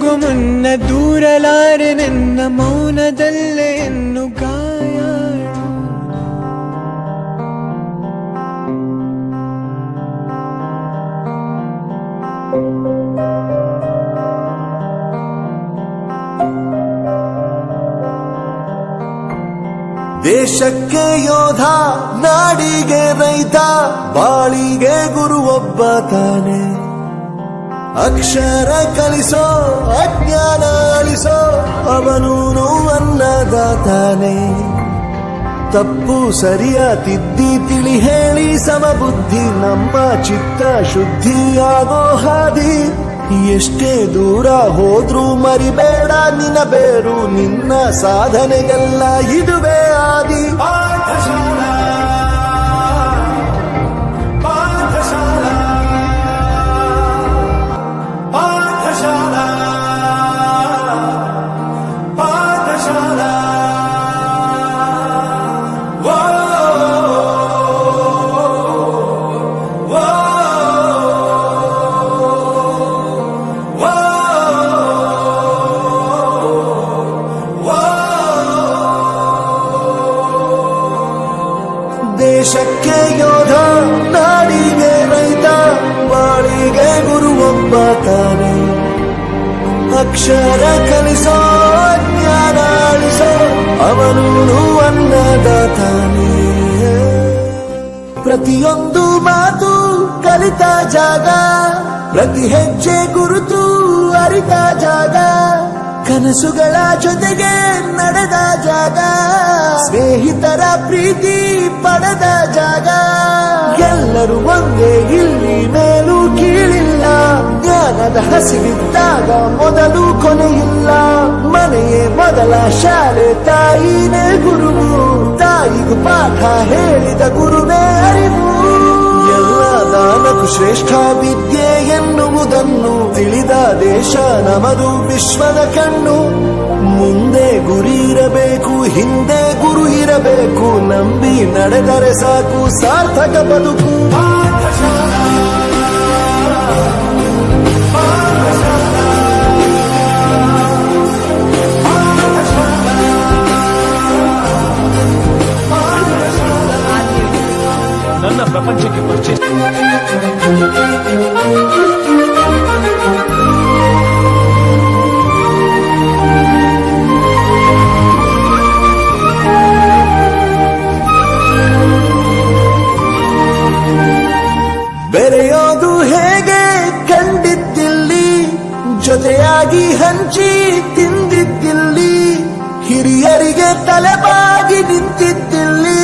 ಹೋಗು ಮುನ್ನ ದೂರಲಾರೆ ನನ್ನ ಮೌನದಲ್ಲೇ ಎನ್ನು ಗಾಯಾಡು. ದೇಶಕ್ಕೆ ಯೋಧ, ನಾಡಿಗೆ ರೈತ, ಬಾಳಿಗೆ ಗುರು ಒಬ್ಬ ತಾನೆ. ಅಕ್ಷರ ಕಲಿಸೋ, ಅಜ್ಞಾನ ಅಳಿಸೋ, ಅವನೂನು ಅನ್ನದಾತಾನೆ. ತಪ್ಪು ಸರಿಯ ತಿದ್ದಿ ತಿಳಿ ಹೇಳಿ ಸಮಬುದ್ಧಿ ನಮ್ಮ ಚಿತ್ತ ಶುದ್ಧಿಯಾಗೋ ಹಾದಿ. ಎಷ್ಟೇ ದೂರ ಹೋದ್ರೂ ಮರಿಬೇಡ ನಿನ್ನ ಬೇರು, ನಿನ್ನ ಸಾಧನೆಗೆಲ್ಲ ಇದುವೇ ಆದಿ. ದೇಶಕ್ಕೆ ಯೋಧ, ನಾಡಿಗೆ ರೈತ, ಬಾಳಿಗೆ ಗುರು ಒಬ್ಬ ತಾನೆ. ಅಕ್ಷರ ಕಲಿಸೋ, ಜ್ಞಾನ ಅಳಿಸೋ, ಅವನೂನು ಅನ್ನದಾತಾನೆ. ಪ್ರತಿಯೊಂದು ಮಾತು ಕಲಿತ ಜಾಗ, ಪ್ರತಿ ಹೆಜ್ಜೆ ಗುರುತು ಅರಿತ ಜಾಗ, ಕನಸುಗಳ ಜೊತೆಗೆ ನಡೆದ ಜಾಗ, ಸ್ನೇಹಿತರ ಪ್ರೀತಿ ಪಡೆದ ಜಾಗ. ಎಲ್ಲರೂ ಒಂದೇ, ಇಲ್ಲಿ ಮೇಲೂ ಕೀಳಿಲ್ಲ. ಜ್ಞಾನದ ಹಸಿವಿದ್ದಾಗ ಮೊದಲು ಕೊನೆಯಿಲ್ಲ. ಮನೆಯೇ ಮೊದಲ ಶಾಲೆ, ತಾಯಿನೇ ಗುರುವು. ತಾಯಿಗೂ ಪಾಠ ಹೇಳಿದ ಗುರುವೇ ಅರಿವು. ಎಲ್ಲ ದಾನಕ್ಕೂ ಶ್ರೇಷ್ಠ ವಿದ್ಯೆ ಎನ್ನುವುದನ್ನು ತಿಳಿದ ದೇಶ ನಮದು, ವಿಶ್ವದ ಕಣ್ಣು. ಮುಂದೆ ಗುರಿ ಇರಬೇಕು, ಹಿಂದೆ ಗುರು ಇರಬೇಕು. ನಂಬಿ ನಡೆದರೆ ಸಾಕು, ಸಾರ್ಥಕ ಬದುಕು. ನನ್ನ ಪ್ರಪಂಚಕ್ಕೆ ಪರಿಚಯ. ಬೆರೆಯೋದು ಹೇಗೆ ಕಂಡಿದ್ದಿಲ್ಲಿ, ಜೊತೆಯಾಗಿ ಹಂಚಿ ತಿಂದಿದ್ದಿಲ್ಲಿ. ಹಿರಿಯರಿಗೆ ತಲೆಬಾಗಿ ನಿಂತಿದ್ದಿಲ್ಲಿ,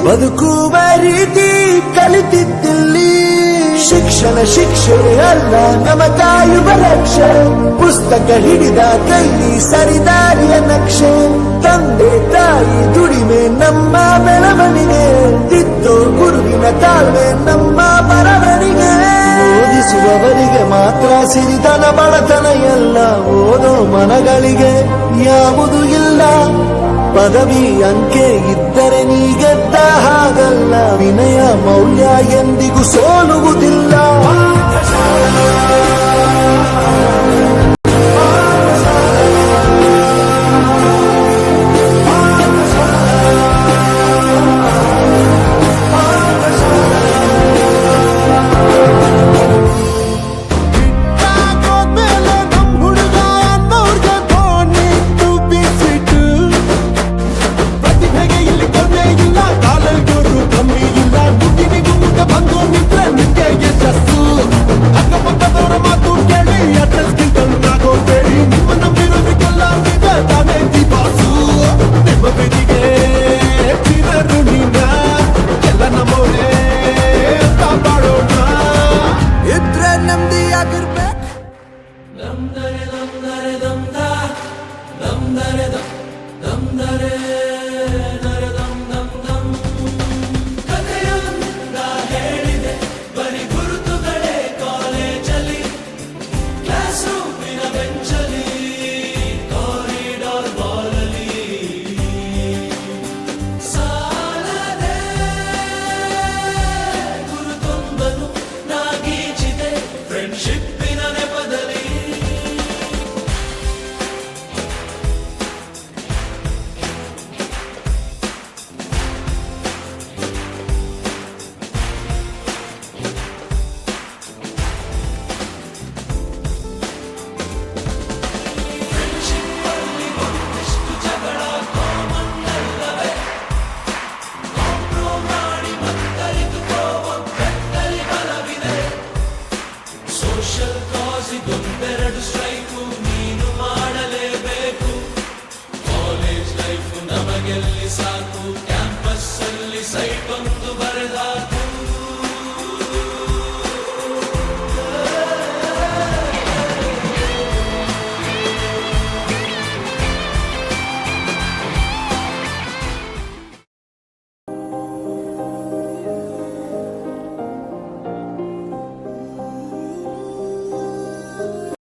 ಬದುಕುವ ರೀತಿ ಕಲಿತಿದ್ದಿಲ್ಲಿ. ಶಿಕ್ಷಣ ಶಿಕ್ಷೆ ಅಲ್ಲ, ನಮ ಕಾಯುವ ಲಕ್ಷ್ಯ. ಪುಸ್ತಕ ಹಿಡಿದ ಕೈಲಿ ಸರಿದಾರಿಯ ನಕ್ಷೆ. ತಂದೆ ತಾಯಿ ದುಡಿಮೆ ನಮ್ಮ ಬೆಳವಣಿಗೆ, ತಿದ್ದೋ ಗುರುವಿನ ತಾಳ್ಮೆ ನಮ್ಮ ಬರವಣಿಗೆ. ಓದಿಸುವವರಿಗೆ ಮಾತ್ರ ಸಿರಿತನ ಬಡತನ ಎಲ್ಲ, ಓದೋ ಮನಗಳಿಗೆ ಯಾವುದು ಇಲ್ಲ. ಪದವಿ ಅಂಕೆ ಇದ್ದರೆ ನೀ ಗೆದ್ದ ಹಾಗಲ್ಲ, ವಿನಯ ಮೌಲ್ಯ ಎಂದಿಗೂ ಸೋಲುವುದಿಲ್ಲ.